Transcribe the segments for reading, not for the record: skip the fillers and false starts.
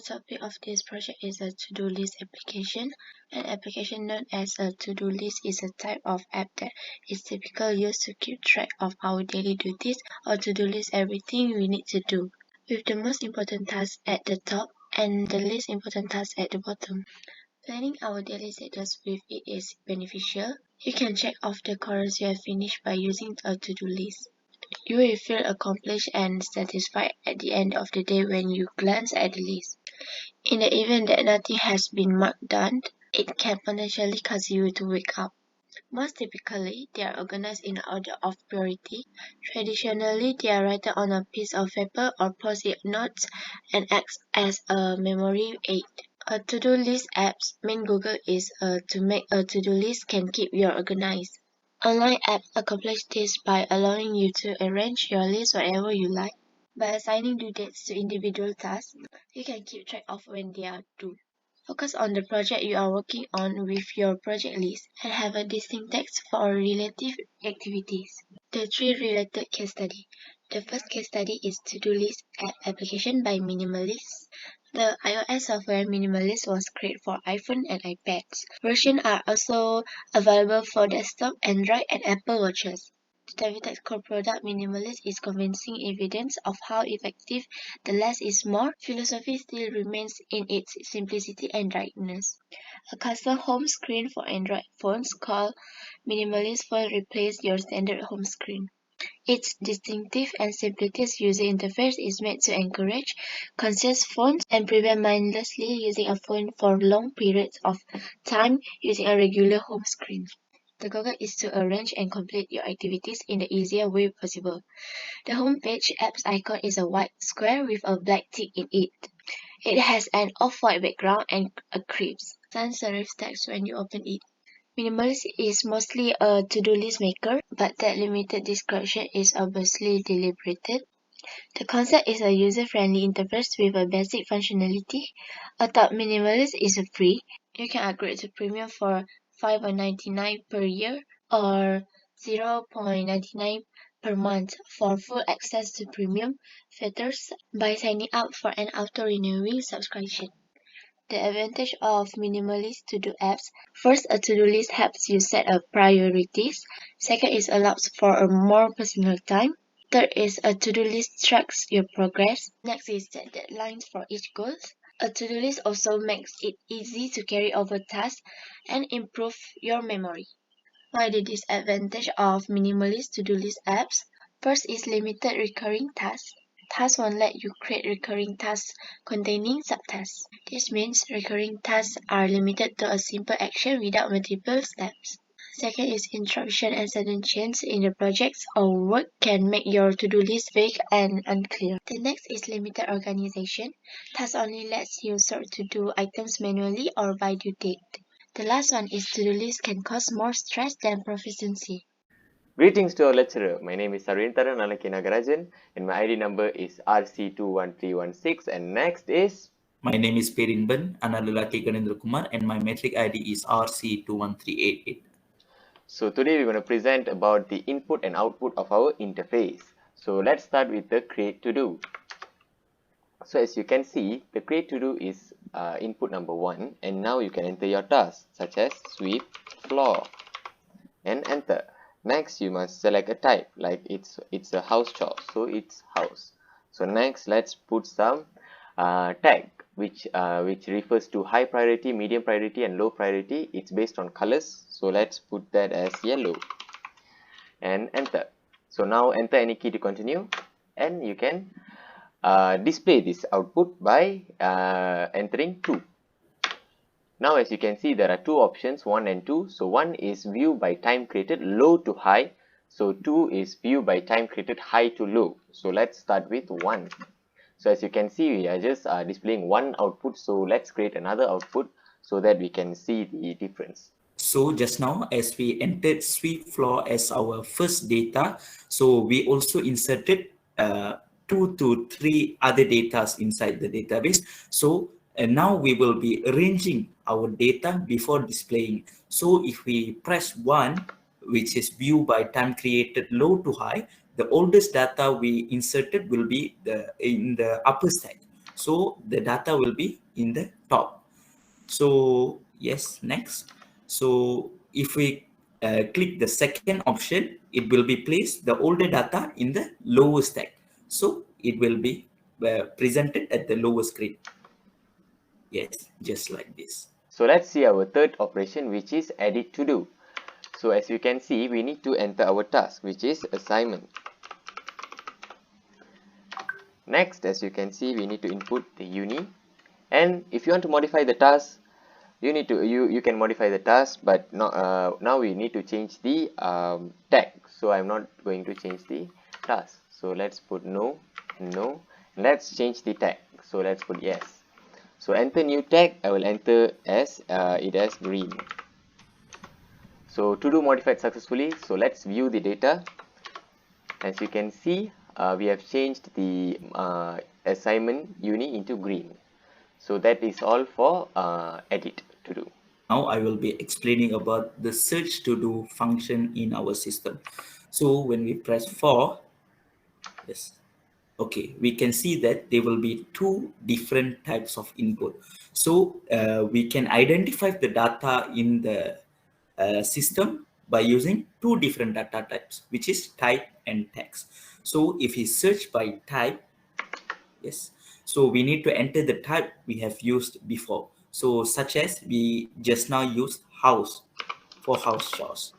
The topic of this project is a to-do list application. An application known as a to-do list is a type of app that is typically used to keep track of our daily duties or to-do list everything we need to do, with the most important tasks at the top and the least important tasks at the bottom. Planning our daily schedules with it is beneficial. You can check off the chores you have finished by using a to-do list. You will feel accomplished and satisfied at the end of the day when you glance at the list. In the event that nothing has been marked done, it can potentially cause you to wake up. Most typically, they are organized in order of priority. Traditionally, they are written on a piece of paper or post-it notes and acts as a memory aid. A to-do list app's main goal is to make a to-do list can keep you organized. Online apps accomplish this by allowing you to arrange your list wherever you like. By assigning due dates to individual tasks, you can keep track of when they are due. Focus on the project you are working on with your project list and have a distinct text for relative activities. The three related case study. The first case study is To-Do List app application by Minimalist. The iOS software Minimalist was created for iPhone and iPads. Versions are also available for desktop, Android, and Apple Watches. The Davitex core product Minimalist is convincing evidence of how effective the less is more philosophy still remains in its simplicity and directness. A custom home screen for Android phones called Minimalist Phone replaces your standard home screen. Its distinctive and simplified user interface is made to encourage conscious phones and prevent mindlessly using a phone for long periods of time using a regular home screen. The goal is to arrange and complete your activities in the easiest way possible. The homepage app's icon is a white square with a black tick in it. It has an off-white background and a crisp, sans-serif text when you open it. Minimalist is mostly a to-do list maker, but that limited description is obviously deliberated. The concept is a user-friendly interface with a basic functionality. A top minimalist is free. You can upgrade to premium for $5.99 per year or $0.99 per month for full access to premium features by signing up for an auto-renewing subscription. The advantage of minimalist to-do apps. First, a to-do list helps you set up priorities. Second, it allows for a more personal time. Third is a to-do list tracks your progress. Next is set deadlines for each goal. A to-do list also makes it easy to carry over tasks and improve your memory. Why the disadvantage of minimalist to-do list apps? First is limited recurring tasks. Task won't let you create recurring tasks containing subtasks. This means recurring tasks are limited to a simple action without multiple steps. Second is interruption and sudden change in the projects or work can make your to-do list vague and unclear. The next is limited organization. Task only lets you sort to-do items manually or by due date. The last one is to-do list can cause more stress than proficiency. Greetings to our lecturer. My name is Sarvintharan Nalaki Nagarajan and my ID number is RC21316 and next is... My name is Perinban Analulaki Ganendra Kumar and my metric ID is RC21388. So today we're going to present about the input and output of our interface. So let's start with the create to do. So as you can see, the create to do is input number 1 and now you can enter your tasks such as sweep floor and enter. Next, you must select a type like it's a house chore, so it's house. So next, let's put some tag which refers to high priority, medium priority, and low priority. It's based on colors, so let's put that as yellow and enter. So now enter any key to continue, and you can display this output by entering 2. Now as you can see, there are two options, 1 and 2. So 1 is view by time created low to high. So 2 is view by time created high to low. So let's start with 1. So as you can see, we are just displaying one output. So let's create another output so that we can see the difference. So just now, as we entered sweep floor as our first data, so we also inserted 2 to 3 other data inside the database. So and now we will be arranging our data before displaying. So if we press 1, which is view by time created low to high, the oldest data we inserted will be in the upper stack. So the data will be in the top. So yes, next. So if we click the second option, it will be placed the older data in the lower stack. So it will be presented at the lower screen. Yes, just like this. So let's see our third operation, which is edit to do. So as you can see, we need to enter our task, which is assignment. Next, as you can see, we need to input the uni. And if you want to modify the task, you can modify the task, but not, now we need to change the tag. So I'm not going to change the task. So let's put no. Let's change the tag. So let's put yes. So enter new tag. I will enter as it as green. So to do modified successfully. So let's view the data. As you can see, we have changed the assignment uni into green. So that is all for edit to do. Now I will be explaining about the search to do function in our system. So when we press 4, yes, okay, we can see that there will be two different types of input. So we can identify the data in the system by using two different data types, which is type and text. So if we search by type, yes, so we need to enter the type we have used before. So such as we just now used house for house chores.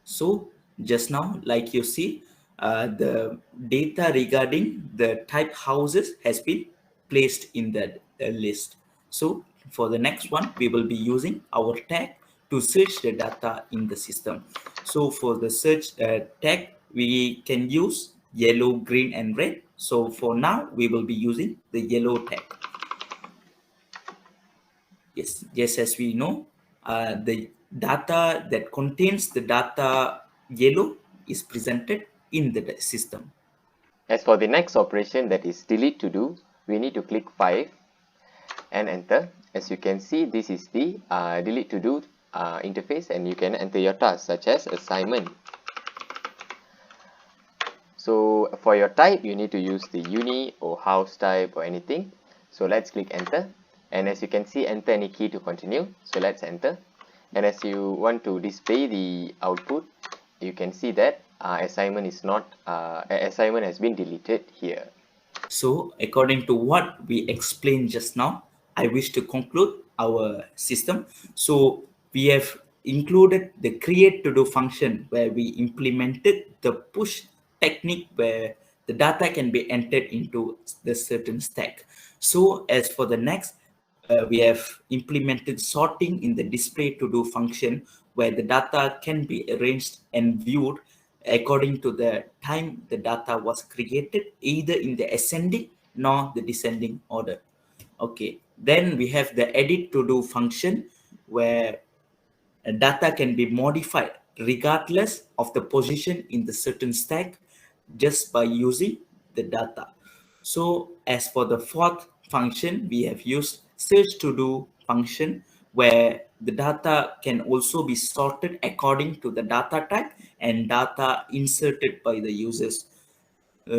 So just now, like you see, the data regarding the type houses has been placed in the list. So for the next one, we will be using our tag to search the data in the system. So for the search tag, we can use yellow, green, and red. So for now, we will be using the yellow tag. Yes, just as we know, the data that contains the data yellow is presented in the system. As for the next operation, that is delete to do, we need to click 5 and enter. As you can see, this is the delete to do interface, and you can enter your task such as assignment. So for your type, you need to use the uni or house type or anything. So let's click enter, and as you can see, enter any key to continue. So let's enter, and as you want to display the output, you can see that assignment has been deleted here. So according to what we explained just now, I wish to conclude our system. So we have included the create to do function where we implemented the push technique where the data can be entered into the certain stack. So as for the next, we have implemented sorting in the display to do function where the data can be arranged and viewed according to the time the data was created, either in the ascending nor the descending order. Okay, then we have the edit to do function where data can be modified regardless of the position in the certain stack just by using the data. So as for the fourth function, we have used search to do function where the data can also be sorted according to the data type and data inserted by the users.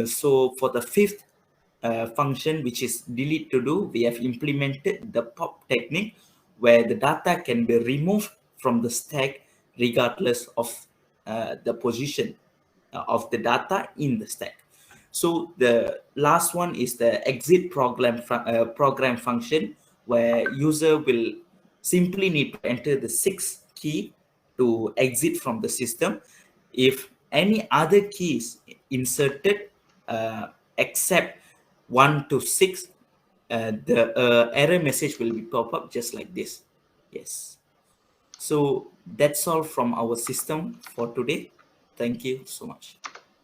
So for the fifth function, which is delete to do, we have implemented the pop technique where the data can be removed from the stack regardless of the position of the data in the stack. So the last one is the exit program function where user will simply need to enter the 6 key to exit from the system. If any other keys inserted except 1 to 6, the error message will be pop up just like this. Yes. So that's all from our system for today. Thank you so much.